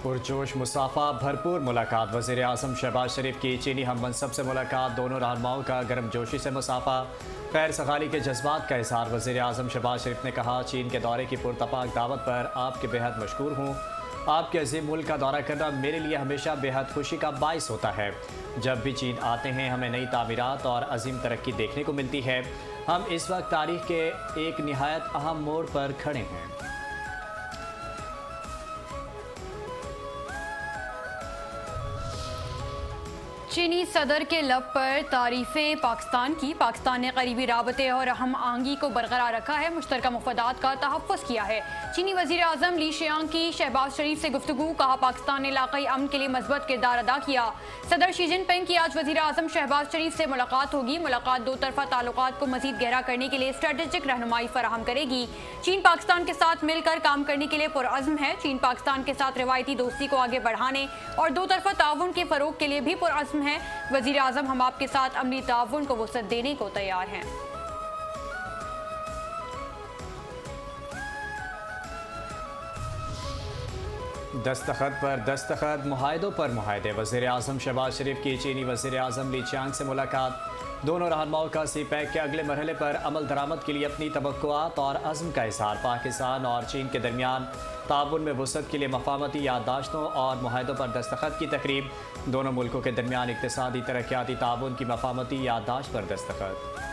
पुरजोश मुसाफा भरपूर मुलाकात। वज़ीर आज़म शहबाज शरीफ की चीनी हम मनसब से मुलाकात। दोनों रहनुमाओं का गर्मजोशी से मुसाफा। खैर सगाली के जज्बात का इज़हार। वज़ीर आज़म शहबाज शरीफ ने कहा, चीन के दौरे की पुरतपाक दावत पर आपके बेहद मशकूर हूँ। आपके अजीम मुल्क का दौरा करना मेरे लिए हमेशा बेहद खुशी का बाइस होता है। जब भी चीन आते हैं हमें नई तामीरात और अजीम तरक्की देखने को मिलती है। हम इस वक्त तारीख के एक निहायत अहम मोड़ पर खड़े हैं। चीनी सदर के लब पर तारीफ़ें पाकिस्तान की। पाकिस्तान ने करीबी राबते और हम आहंगी को बरकरार रखा है, मुश्तरका मफादात का तहफ़्फ़ुज़ किया है। चीनी वज़ीर आज़म ली शियांग की शहबाज शरीफ से गुफ्तगू। कहा, पाकिस्तान ने इलाक़ाई अमन के लिए मज़बूत किरदार अदा किया। सदर शी जिनपिंग की आज वज़ीर आज़म शहबाज शरीफ से मुलाकात होगी। मुलाकात दो तरफ़ा ताल्लुकात को मज़ीद गहरा करने के लिए स्ट्रेटेजिक रहनुमाई फराहम करेगी। चीन पाकिस्तान के साथ मिलकर काम करने के लिए पुरअज़्म है। चीन पाकिस्तान के साथ रिवायती दोस्ती को आगे बढ़ाने और दो तरफ़ा ताउन के फ़रोग के लिए भी पुरअज़्म है। वज़ीर आज़म, हम आपके साथ अमली ताउन को वुसअत देने को तैयार हैं। दस्तखत पर दस्तखत, मुआहदों पर मुआहदे। वज़ीर आज़म शहबाज शरीफ की चीनी वज़ीर आज़म ली चियांग से मुलाकात। दोनों रहनुमाओं का सी पैक के अगले मरहले पर अमल दरामद के लिए अपनी तवक्कुआत और अज़्म का इज़हार। पाकिस्तान और चीन के दरमियान ताउन में वुसअत के लिए मफाहमती याददाश्तों और मुआहदों पर दस्तखत की तकरीब। दोनों मुल्कों के दरमियान इक़्तिसादी तरक्याती ताउन की मफाहमती याददाश्त पर दस्तखत।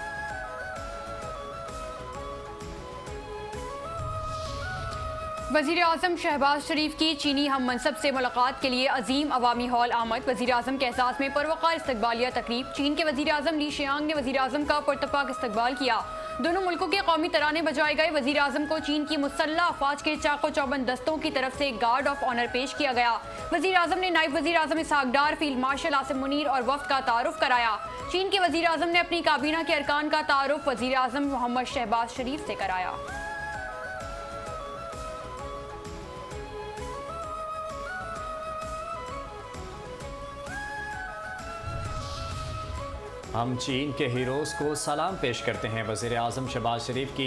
वज़ीर आज़म शहबाज शरीफ की चीनी हम मनसब से मुलाकात के लिए अजीम अवामी हॉल आमद। वज़ीर आज़म के एहसास में परवकार इस्तकबालिया तकरीब। चीन के वज़ीर आज़म ली शियांग ने वज़ीर आज़म का पुरतपाक इस्तकबाल किया। दोनों मुल्कों के कौमी तराने बजाए गए। वज़ीर आज़म को चीन की मुसल्लह अफवाज के चाको चौबंद दस्तों की तरफ से गार्ड ऑफ ऑनर पेश किया गया। वज़ीर आज़म ने नायब वज़ीर आज़म इसहाक डार, फील्ड मार्शल आसिम मुनीर और वफ़द का तारुफ कराया। चीन के वज़ीर आज़म ने अपनी काबीना के अरकान का तारुफ वज़ीर आज़म मोहम्मद शहबाज शरीफ से कराया। हम चीन के हीरोज़ को सलाम पेश करते हैं। वज़ीर आज़म शहबाज शरीफ की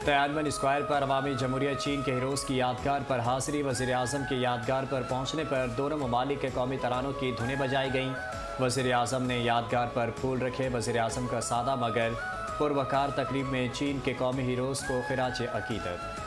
तियानवन स्क्वायर पर अवामी जमहूरियत चीन के हीरोज़ की यादगार पर हाज़िरी। वज़ीर आज़म की यादगार पर पहुँचने पर दोनों ममालिक के कौमी तरानों की धुनें बजाई गईं। वज़ीर आज़म ने यादगार पर फूल रखे। वज़ीर आज़म का सादा मगर पुरवकार तकरीब में चीन के कौमी हीरोज़ को खिराज अक़ीदत।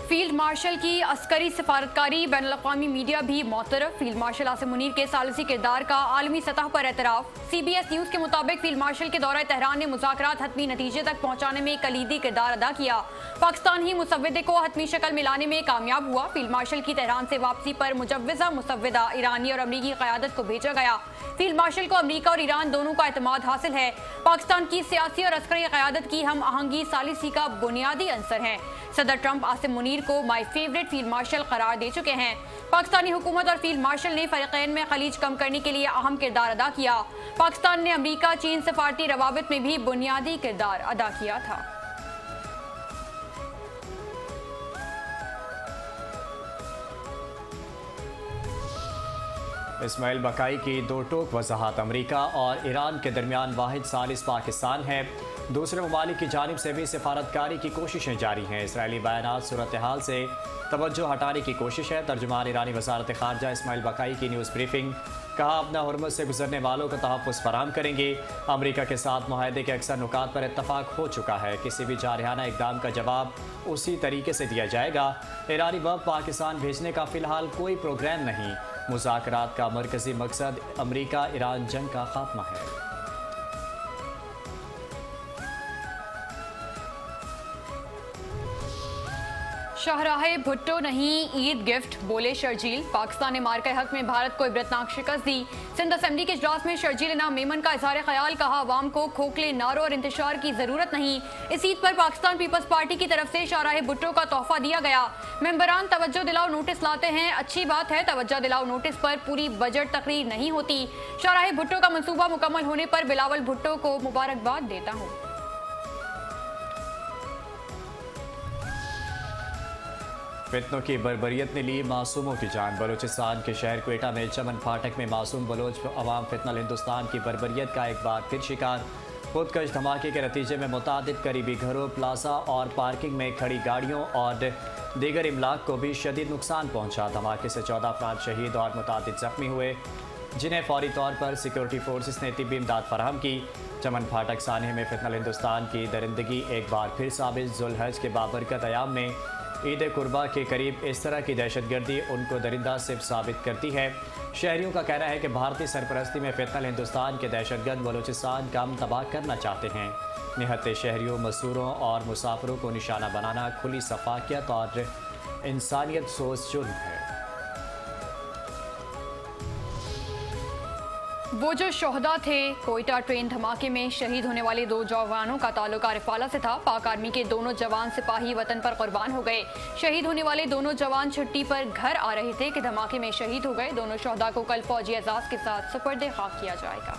फील्ड मार्शल की अस्करी सफारतकारी, बैनुल-अक़वामी मीडिया भी मोतरफ। फील्ड मार्शल आसिम मुनीर के सालिसी किरदार का आलमी सतह पर एतराफ़। CBS न्यूज़ के मुताबिक फील्ड मार्शल के दौरा तेहरान ने मुज़ाकरात हतमी नतीजे तक पहुँचाने में कलीदी किरदार अदा किया। पाकिस्तान ही मुसव्विदे को हतमी शक्ल मिलाने में कामयाब हुआ। फील्ड मार्शल की तेहरान से वापसी पर मुजव्विज़ा मुसव्विदा ईरानी और अमरीकी क़यादत को भेजा गया। फील्ड मार्शल को अमरीका और ईरान दोनों का एतमाद हासिल है। पाकिस्तान की सियासी और अस्करी क़यादत की हम आहंगी सालिसी का बुनियादी अंसर है। सदर ट्रंप आसिम मुनीर को माई फेवरेट फील्ड मार्शल करार दे चुके हैं। पाकिस्तानी हुकूमत और फील्ड मार्शल ने फ़रीक़ैन में खलीज कम करने के लिए अहम किरदार अदा किया। पाकिस्तान ने अमरीका चीन सफारती रवाबित में भी बुनियादी किरदार अदा किया था। इस्माइल बकाई की दो टोक वजाहत। अमरीका और ईरान के दरमियान वाहिद सालिस पाकिस्तान है। दूसरे ममालिक की जानिब से भी सफारतकारी की कोशिशें जारी हैं। इसराइली बयानात सूरत हाल से तवज्जो हटाने की कोशिश है। तर्जुमान ईरानी वज़ारत ख़ारजा इस्माइल बकाई की न्यूज़ ब्रीफिंग। कहा, अपना हुर्मत से गुजरने वालों का तहफ़्फ़ुज़ फराहम करेंगे। अमरीका के साथ मुआहदे के अक्सर नुकात पर इत्तफ़ाक़ हो चुका है। किसी भी जारहाना इक़दाम का जवाब उसी तरीके से दिया जाएगा। ईरानी वफ़द पाकिस्तान भेजने का फ़िलहाल कोई प्रोग्राम नहीं। मुज़ाकरात का मरकज़ी मकसद अमरीका ईरान जंग का खात्मा है। शाहराहे भुट्टो नहीं ईद गिफ्ट, बोले शर्जील। पाकिस्तान ने मार्के हक में भारत को इबरतनाक शिकस्त दी। सिंध असेंबली के इजलास में शर्जील इनाम मेमन का इजहार ख्याल। कहा, अवाम को खोखले नारों और इंतशार की जरूरत नहीं। इस ईद पर पाकिस्तान पीपल्स पार्टी की तरफ से शाहराहे भुट्टो का तोहफा दिया गया। मेंबरान तवज्जो दिलाओ नोटिस लाते हैं, अच्छी बात है। तवज्जो दिलाओ नोटिस पर पूरी बजट तकरीर नहीं होती। शाहराहे भुट्टो का मंसूबा मुकम्मल होने पर बिलावल भुट्टो को मुबारकबाद देता हूँ। फितनों की बर्बरियत ने ली मासूमों की जान। बलूचिस्तान के शहर क्वेटा में चमन फाटक में मासूम बलोच अवाम फितनल हिंदुस्तान की बर्बरियत का एक बार फिर शिकार। खुदकश धमाके के नतीजे में मुतादिद करीबी घरों, प्लाजा और पार्किंग में खड़ी गाड़ियों और दीगर इमलाक को भी शदीद नुकसान पहुंचा। धमाके से 14 अफराद शहीद और मुतादिद जख्मी हुए, जिन्हें फौरी तौर पर सिक्योरिटी फोर्सेस ने तिब्बी इमदाद फराहम की। चमन फाटक सानिया में फितनल हिंदुस्तान की दरिंदगी एक बार फिर साबित। जुल्हज के बाबरकत अयाम में ईद कुर्बा के करीब इस तरह की दहशतगर्दी उनको दरिंदा सिर्फ साबित करती है। शहरियों का कहना है कि भारतीय सरपरस्ती में फितनल हिंदुस्तान के दहशतगर्द बलूचिस्तान का तबाह करना चाहते हैं। निहत्ते शहरियों, मजदूरों और मुसाफिरों को निशाना बनाना खुली सफाकियत और इंसानियत सोच जुर्म है। वो जो शोहदा थे, कोयटा ट्रेन धमाके में शहीद होने वाले 2 जवानों का ताल्लुक आरिफाला से था। पाक आर्मी के दोनों जवान सिपाही वतन पर कुर्बान हो गए। शहीद होने वाले दोनों जवान छुट्टी पर घर आ रहे थे कि धमाके में शहीद हो गए। दोनों शोहदा को कल फौजी एजाज के साथ सुपर्दे खाक किया जाएगा।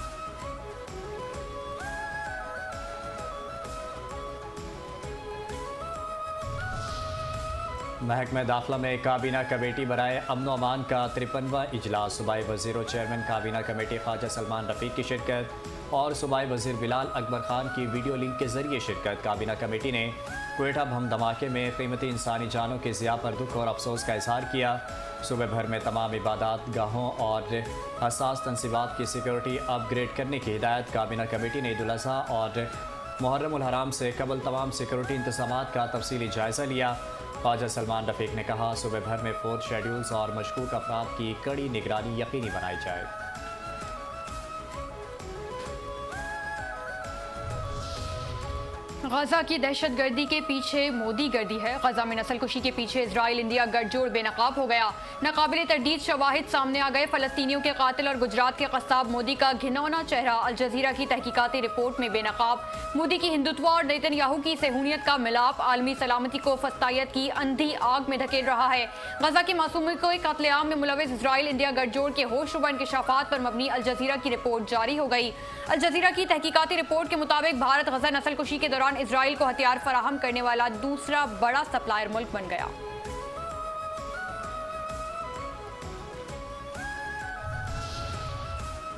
महकमा दाखिला में काबीना कमेटी बराए अमन अमान का 53वां इजलास। सूबाई वज़ीर और चेयरमैन काबीना कमेटी ख्वाजा सलमान रफ़ीक की शिरकत और सूबाई वज़ीर बिलाल अकबर खान की वीडियो लिंक के जरिए शिरकत। काबीना कमेटी ने क्वेटा बम धमाके में कीमती इंसानी जानों के ज़िया पर दुख और अफसोस का इजहार किया। सूबे भर में तमाम इबादत गाहों और हसास तनसीबात की सिक्योरिटी अपग्रेड करने की हिदायत। काबीना कमेटी ने ईद उल अज़हा और मुहर्रम उल हराम से कबल तमाम सिक्योरिटी इंतज़ामात का तफसीली जायज़ा लिया। ख्वाजा सलमान रफ़ीक ने कहा, सूबे भर में फोर्थ शेड्यूल्स और मशकूक अफराद की कड़ी निगरानी यकीनी बनाई जाए। गजा की दहशतगर्दी के पीछे मोदी गर्दी है। गजा में नस्लकुशी के पीछे इजराइल इंडिया गठजोड़ बेनकाब हो गया। नाकाबिले तरदीद शवाहिद सामने आ गए। फलस्तीनियों के कातिल और गुजरात के कस्साब मोदी का घिनौना चेहरा अल जजीरा की तहकीकाती रिपोर्ट में बेनकाब। मोदी की हिंदुत्व और नेतन्याहू की सहूनियत का मिलाप आलमी सलामती को फस्तायत की अंधी आग में धकेल रहा है। गजा के मासूमों को कत्लेआम में मुलविस इजराइल इंडिया गठजोड़ के होशरुबा इंकशाफात पर मबनी अल जजीरा की रिपोर्ट जारी हो गई। अल जजीरा की तहकीकाती रिपोर्ट के मुताबिक भारत गजा नस्लकुशी के दौरान इजराइल को हथियार फराहम करने वाला दूसरा बड़ा सप्लायर मुल्क बन गया।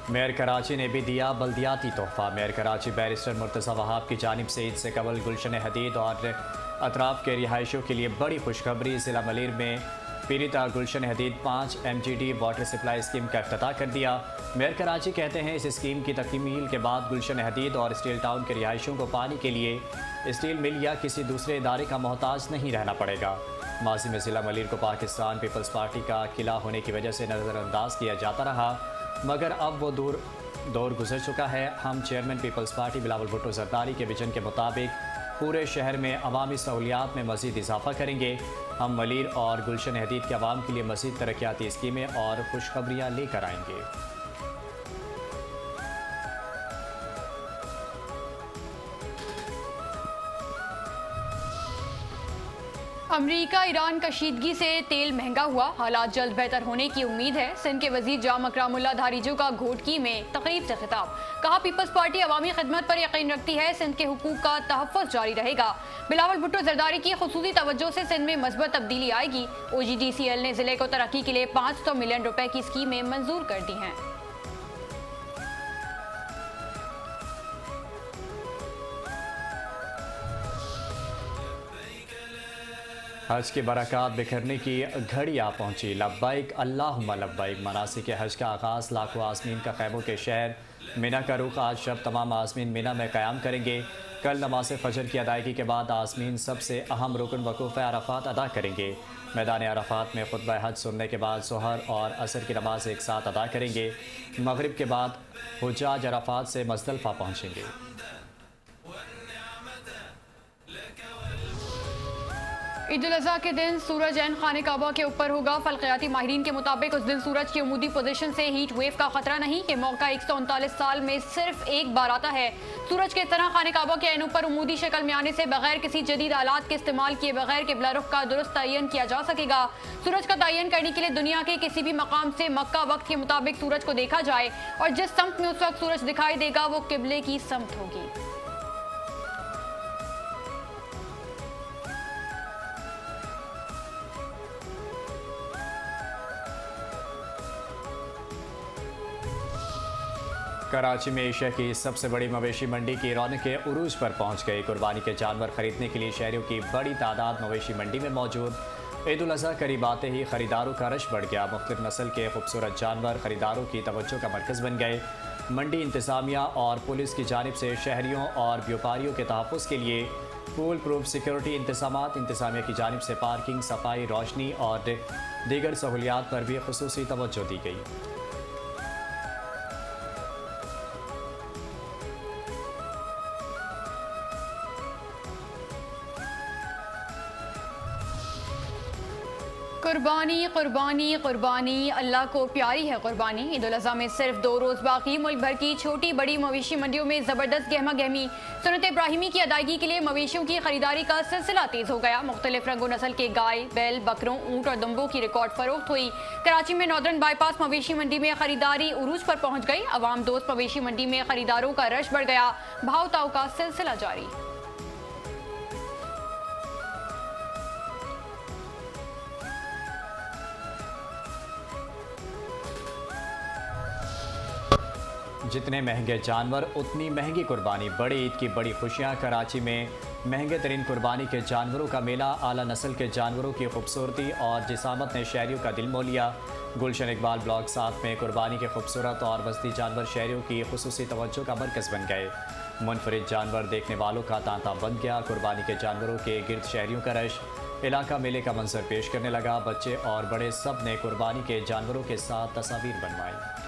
मेयर कराची ने भी दिया बल्दियाती तोहफा। मेयर कराची बैरिस्टर मुर्तज़ा वहाब की जानिब से ईद से कबल गुलशन हदीद और अतराफ के रिहायशियों के लिए बड़ी खुशखबरी। ज़िला मलीर में पीरिता गुलशन हदीद 5 MGD वाटर सप्लाई स्कीम का इफ्तिताह कर दिया। मेयर कराची कहते हैं, इस स्कीम की तकमील के बाद गुलशन हदीद और स्टील टाउन के रिहायशियों को पानी के लिए स्टील मिल या किसी दूसरे इदारे का मोहताज नहीं रहना पड़ेगा। माजी में ज़िला मलीर को पाकिस्तान पीपल्स पार्टी का किला होने की वजह से नज़रअंदाज किया जाता रहा, मगर अब वो दौर गुजर चुका है। हम चेयरमैन पीपल्स पार्टी बिलावल भुट्टो जरदारी के विजन के मुताबिक पूरे शहर में अवामी सहूलियात में मज़ीद इजाफा करेंगे। हम मलीर और गुलशन हदीद के अवाम के लिए मज़ीद तरक्याती स्कीमें और खुशखबरियाँ लेकर आएंगे। अमरीका ईरान कशीदगी से तेल महंगा हुआ, हालात जल्द बेहतर होने की उम्मीद है। सिंध के वजीर जाम अकरामुल्लाह धारीजो का घोटकी में तकरीब से खिताब। कहा, पीपल्स पार्टी अवामी खिदमत पर यकीन रखती है, सिंध के हुकूक का तहफ़्फ़ुज़ जारी रहेगा। बिलावल भुट्टो जरदारी की खुसूसी तवज्जो से सिंध में मस्बत तब्दीली आएगी। OGDCL ने जिले को तरक्की के लिए 500 मिलियन रुपए की स्कीमें मंजूर कर दी हैं। हज की बरक़ात बिखरने की घड़ी आ पहुँची। लब्बैक अल्लाहुम्मा लब्बैक। मनासिक हज का आगाज़ लाखों आज़मीन का ख़ैमों के शहर मिना का रुख। आज शब तमाम आज़मीन मिना में क़याम करेंगे। कल नमाज फ़जर की अदायगी के बाद आज़मीन सबसे अहम रुकन वक़ूफ़ अरफ़ात अदा करेंगे। मैदान अरफ़ात में खुतबा हज सुनने के बाद ज़ोहर और असर की नमाज एक साथ अदा करेंगे। मगरिब के बाद हुज्जाज अरफ़ात से मुज़दलिफ़ा पहुँचेंगे। ईद उल अज़हा के दिन सूरज ऐन खाने काबा के ऊपर होगा। फल्कियाती माहिरीन के मुताबिक उस दिन सूरज की उमूदी पोजीशन से हीट वेव का खतरा नहीं। ये मौका 139 साल में सिर्फ एक बार आता है। सूरज के इस तरह खाने काबा के ऐन ऊपर उमूदी शक्ल में आने से बगैर किसी जदीद आलात के इस्तेमाल किए बगैर किबला रुख का दुरुस्त तयन किया जा सकेगा। सूरज का तयन करने के लिए दुनिया के किसी भी मकाम से मक्का वक्त के मुताबिक सूरज को देखा जाए और जिस समत में उस वक्त सूरज दिखाई देगा वो किबले की समत होगी। कराची में एशिया की सबसे बड़ी मवेशी मंडी की रौनकें उरूज पर पहुंच गई। कुर्बानी के जानवर खरीदने के लिए शहरियों की बड़ी तादाद मवेशी मंडी में मौजूद। ईद उल अज़हा करीब आते ही खरीदारों का रश बढ़ गया। मुख्तलिफ नस्ल के खूबसूरत जानवर खरीदारों की तवज्जो का मरकज़ बन गए। मंडी इंतज़ामिया और पुलिस की जानिब से शहरियों और व्यापारियों के तहफ़्फ़ुज़ के लिए फूल प्रूफ सिक्योरिटी इंतज़ामात, इंतज़ामिया की जानिब से पार्किंग, सफाई, रोशनी और दीगर सहूलियात पर भी खुसूसी तवज्जो दी गई। कुर्बानी कुर्बानी कुर्बानी, अल्लाह को प्यारी है कुर्बानी। ईद उल अज़हा में सिर्फ 2 रोज़ बाकी। मुल्क भर की छोटी बड़ी मवेशी मंडियों में ज़बरदस्त गहमा गहमी। सुन्नत इब्राहिमी की अदायगी के लिए मवेशियों की खरीदारी का सिलसिला तेज़ हो गया। मुख्तलिफ रंगो नस्ल के गाय, बैल, बकरों, ऊँट और दुम्बों की रिकॉर्ड फरोख्त हुई। कराची में नॉर्दर्न बाईपास मवेशी मंडी में खरीदारी उरूज पर पहुँच गई। अवाम दोस्त मवेशी मंडी में खरीदारों का रश बढ़ गया। भाव ताव का सिलसिला जारी। जितने महंगे जानवर उतनी महंगी कुर्बानी। बड़ी ईद की बड़ी खुशियां। कराची में महंगे तरीन कुर्बानी के जानवरों का मेला। आला नस्ल के जानवरों की खूबसूरती और जिसामत ने शहरियों का दिल मोह लिया। गुलशन इकबाल ब्लॉक 7 में कुर्बानी के खूबसूरत और वस्ती जानवर शहरियों की खुसूसी तवज्जो का मरकज़ बन गए। मुनफरिद जानवर देखने वालों का तांता बन गया। कुर्बानी के जानवरों के गिर्द शहरियों का रश। इलाका मेले का मंजर पेश करने लगा। बच्चे और बड़े सब ने कुर्बानी के जानवरों के साथ तस्वीर बनवाई।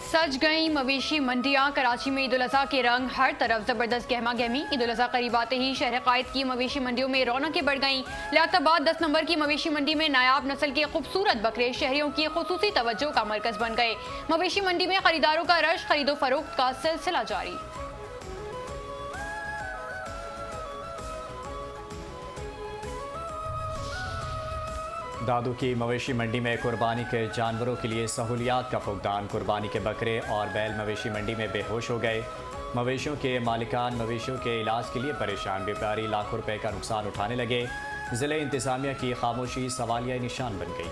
सज गई मवेशी मंडियां। कराची में ईद उल अज़हा के रंग, हर तरफ जबरदस्त गहमा गहमी। ईद उल अज़हा करीब आते ही शहर कायद की मवेशी मंडियों में रौनकें बढ़ गईं। लियाकताबाद 10 नंबर की मवेशी मंडी में नायाब नस्ल के खूबसूरत बकरे शहरियों की खुसूसी तवज्जो का मरकज बन गए। मवेशी मंडी में खरीदारों का रश, खरीदो फरोख्त का सिलसिला जारी। दादू की मवेशी मंडी में कुर्बानी के जानवरों के लिए सहूलियात का फुकदान। कुर्बानी के बकरे और बैल मवेशी मंडी में बेहोश हो गए। मवेशियों के मालिकान मवेशियों के इलाज के लिए परेशान। व्यापारी लाखों रुपए का नुकसान उठाने लगे। ज़िले इंतज़ामिया की खामोशी सवालिया निशान बन गई।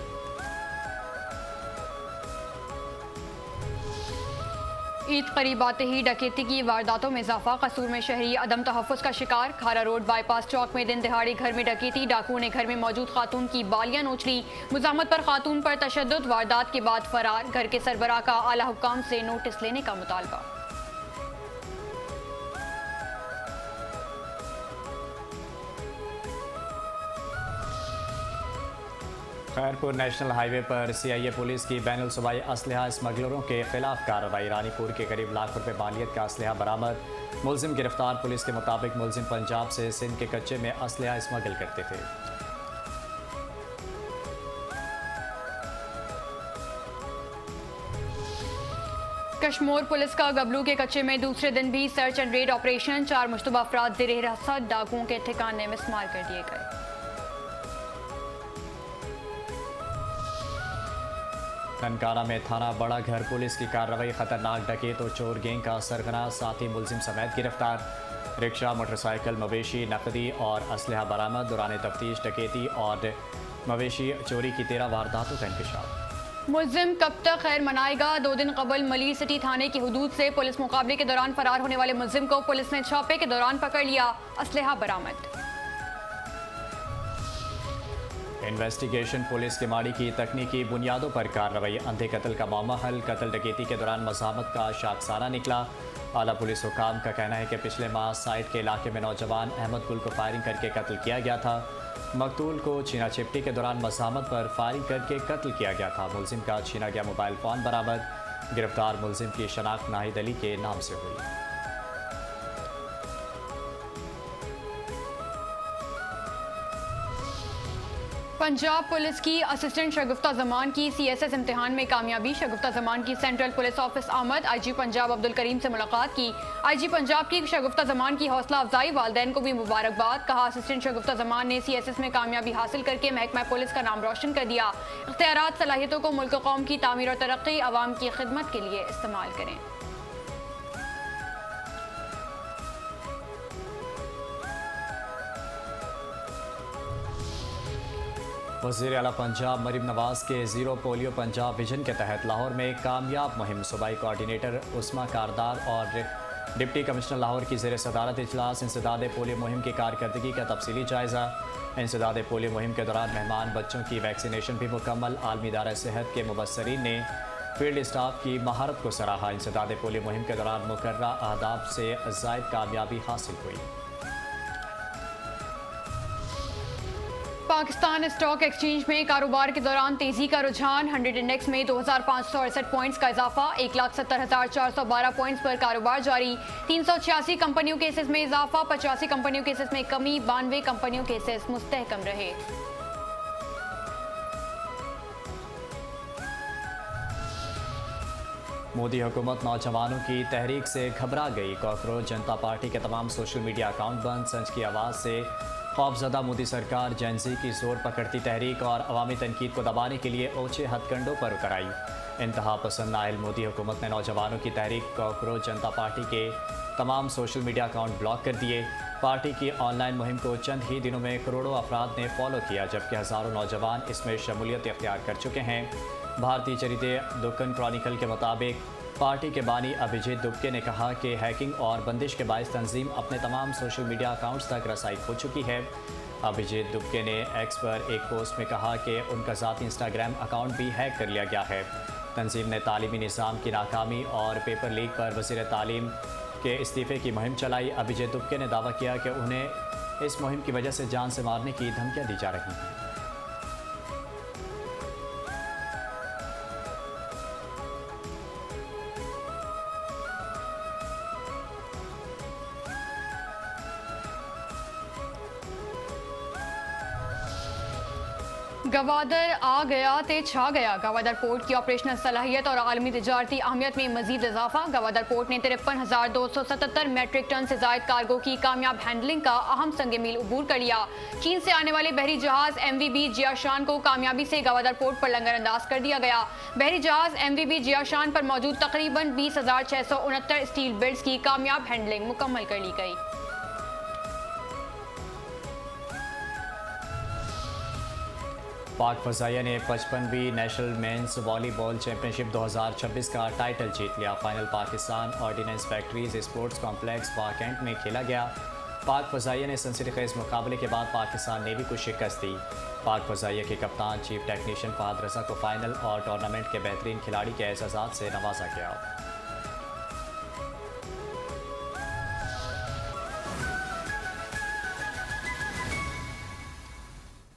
ईद करीब आते ही डकैती की वारदातों में इजाफा। कसूर में शहरी अदम तहफ़्फ़ुज़ का शिकार। खारा रोड बाईपास चौक में दिन दिहाड़े घर में डकैती। डाकुओं ने घर में मौजूद खातून की बालियां नोच ली। मुज़ाहमत पर खातून पर तशद्दुद। वारदात के बाद फरार। घर के सरबराह का आला हुक्काम से नोटिस लेने का मुतालबा। खैरपुर नेशनल हाईवे पर CIA पुलिस की बैनुल सूबाई असलहा स्मगलरों के खिलाफ कार्रवाई। रानीपुर के करीब लाख रुपए मालियत का असलहा बरामद। मुलजिम गिरफ्तार। पुलिस के मुताबिक मुलजिम पंजाब से सिंध के कच्चे में असलहा स्मगल करते थे। कश्मीर पुलिस का गबलू के कच्चे में दूसरे दिन भी search and red operation. 4 Mushtaba अफराद ज़ेरे हिरासत। डाकुओं के ठिकाने मिस्मार कर दिए गए। ननकाना में थाना बड़ा घर पुलिस की कार्रवाई। खतरनाक डकैत और चोर गैंग का सरगना, साथी मुलजिम समेत गिरफ्तार। रिक्शा, मोटरसाइकिल, मवेशी, नकदी और असलहा बरामद। दौरान तफ्तीश डकैती और मवेशी चोरी की 13 वारदातों का इंकशाफ। मुलजिम कब तक खैर मनाएगा। 2 दिन कबल मलिर सिटी थाने की हुदूद से पुलिस मुकाबले के दौरान फरार होने वाले मुलजिम को पुलिस ने छापे के दौरान पकड़ लिया। असलहा बरामद। इन्वेस्टिगेशन पुलिस के माड़ी की तकनीकी बुनियादों पर कार्रवाई। अंधे कत्ल का मामला हल। कत्ल डकैती के दौरान मज़ाहमत का शाखसाना निकला। आला पुलिस हुकाम का कहना है कि पिछले माह साइट के इलाके में नौजवान अहमद गुल को फायरिंग करके कत्ल किया गया था। मकतूल को छीना छिपटी के दौरान मज़ाहमत पर फायरिंग करके कत्ल किया गया था। मुलजिम का छीना गया मोबाइल फ़ोन बरामद। गिरफ्तार मुलजिम की शनाख्त नाहिद अली के नाम से हुई। पंजाब पुलिस की असिस्टेंट शगुफ्ता जमान की CSS इम्तिहान में कामयाबी। शगुफ्ता जमान की सेंट्रल पुलिस ऑफिस आमद। IG पंजाब अब्दुल करीम से मुलाकात की। IG पंजाब की शगुफ्ता जमान की हौसला अफजाई। वालदैन को भी मुबारकबाद। कहा असिस्टेंट शगुफ्ता जमान ने CSS में कामयाबी हासिल करके महकमा पुलिस का नाम रोशन कर दिया। इख्तियारात सलाहियतों को मुल्क कौम की तामीर और तरक्की, आवाम की खिदमत के लिए इस्तेमाल करें। वज़ीर आला पंजाब मरीम नवाज के ज़ीरो पोलियो पंजाब विजन के तहत लाहौर में कामयाब मुहिम। सूबाई कोऑर्डिनेटर उस्मा कारदार और डिप्टी कमिश्नर लाहौर की ज़ेर सदारत इजलास। इंसदाद पोलियो मुहिम की कारकर्दगी का तफसीली जायज़ा। इंसदाद पोलियो मुहिम के दौरान मेहमान बच्चों की वैक्सीनेशन भी मुकम्मल। आलमी इदारा सेहत के मुबस्सरीन ने फील्ड स्टाफ की महारत को सराहा। इंसदाद पोलियो मुहिम के दौरान मुकर्रा अहदाफ से ज़ायद कामयाबी हासिल हुई। पाकिस्तान स्टॉक एक्सचेंज में कारोबार के दौरान तेजी का रुझान। 100 इंडेक्स में 2568 पॉइंट्स का इजाफा। 1,70,412 पॉइंट्स पर कारोबार जारी। 386 कंपनियों के हिस्से में इजाफा। 85 कंपनियों के हिस्से में कमी। 92 कंपनियों के हिस्से मुस्तहकम रहे। मोदी हुकूमत नौजवानों की तहरीक से घबरा गई। कॉकरोच जनता पार्टी के तमाम सोशल मीडिया अकाउंट बंद। संज की आवाज़ से खौफजदा मोदी सरकार जेनजी की जोर पकड़ती तहरीक और अवामी तनकीद को दबाने के लिए ऊंचे हथकंडों पर उतर आई। इंतहा पसंद नाहिल मोदी हुकूमत ने नौजवानों की तहरीक कॉकरोच जनता पार्टी के तमाम सोशल मीडिया अकाउंट ब्लॉक कर दिए। पार्टी की ऑनलाइन मुहिम को चंद ही दिनों में करोड़ों अफराद ने फॉलो किया, जबकि हज़ारों नौजवान इसमें शमूलियत इख्तियार कर चुके हैं। भारतीय चरिते दुक्कन क्रॉनिकल के मुताबिक पार्टी के बानी अभिजीत दुबके ने कहा कि हैकिंग और बंदिश के बायस तंजीम अपने तमाम सोशल मीडिया अकाउंट्स तक रसाई खो चुकी है। अभिजीत दुबके ने एक्स पर एक पोस्ट में कहा कि उनका ज़ाती इंस्टाग्राम अकाउंट भी हैक कर लिया गया है। तंजीम ने तालीमी निज़ाम की नाकामी और पेपर लीक पर वज़ीर तालीम के इस्तीफ़े की मुहिम चलाई। अभिजीत दुबके ने दावा किया कि उन्हें इस मुहिम की वजह से जान से मारने की धमकियाँ दी जा रही हैं। गवादर आ गया ते छा गया। गवादर पोर्ट की ऑपरेशनल सलाहियत और आलमी तिजारती अहमियत में मजीद इजाफा। गवादर पोर्ट ने 53,277 मेट्रिक टन से जायद कार्गो की कामयाब हैंडलिंग का अहम संग मील अबूर कर लिया। चीन से आने वाले बहरी जहाज MVB जियाशान को कामयाबी से गवादर पोर्ट पर लंगर अंदाज कर दिया गया। बहरी जहाज MVB जियाशान पर मौजूद तकरीबन 20,669 स्टील बिल्ड्स की कामयाब हैंडलिंग मुकम्मल कर ली गई। पाक फ़ज़ाइया ने 55वीं नेशनल मेंस वॉलीबॉल चैंपियनशिप 2026 का टाइटल जीत लिया। Final Pakistan Ordnance Factories sports complex Wah Cantt में खेला गया। पाक फ़ज़ाइया ने सनसनीखेज़ मुकाबले के बाद पाकिस्तान नेवी को शिकस्त दी। पाक फ़ज़ाइया के कप्तान चीफ टेक्नीशियन फ़हद रज़ा को फाइनल और टूर्नामेंट के बेहतरीन खिलाड़ी के एजाज़ात से नवाजा गया।